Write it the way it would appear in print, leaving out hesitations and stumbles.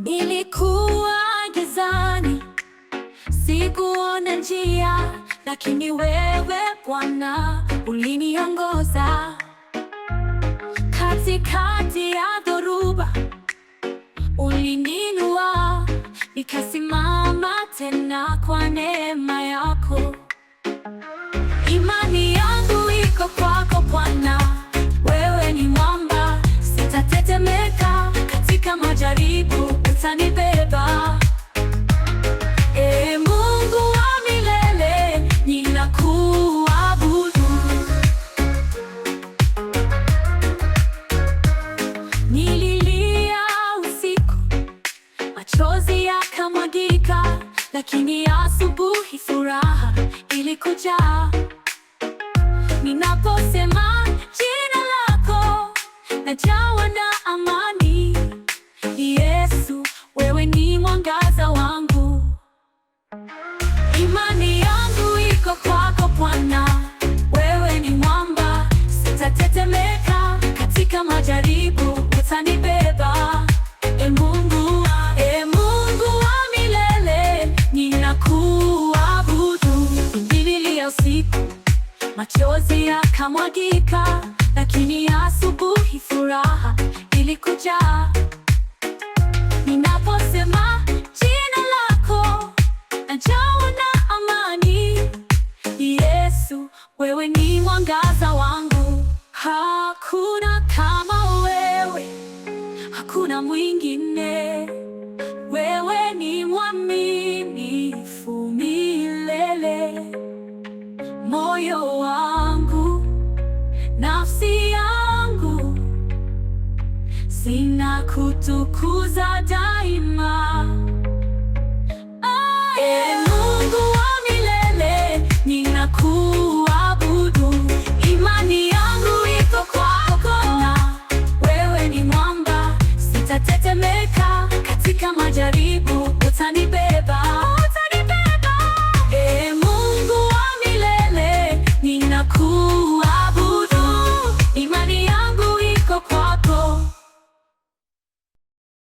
Nilikuwa gizani, sikuona njia, lakini wewe Bwana uliniongoza. Katikati ya dhoruba uliniinua, nikasimama tena kwa neema yako. Imani yangu iko kwako Bwana, wewe ni mwamba, sitatetemeka. Katika majaribu utanibeba. Ee Mungu wa milele, ninakuabudu. Nililia usiku, machozi yakamwagika, lakini asubuhi furaha ilikuja. Ninaposema jina lako, najawa na amani. Yesu, wewe ni mwangaza wangu. Imani yangu iko kwako Bwana, wewe ni mwamba, sitatetemeka. Katika majaribu utanibeba. Ee Mungu wa milele, ninakuabudu. Nililia usiku, machozi yakamwagika, lakini asubuhi furaha ilikuja. Ninaposema jina lako, najawa na amani. Yesu, wewe ni mwangaza wangu. Hakuna kama wewe, hakuna mwingine. Wewe ni mwaminifu milele. Moyo wangu, nafsi yangu, zinakutukuza daima. Ee Mungu wa milele, ninakuabudu. Imani yangu iko kwako na wewe ni mwamba, sitatetemeka. Katika majaribu utanibeba.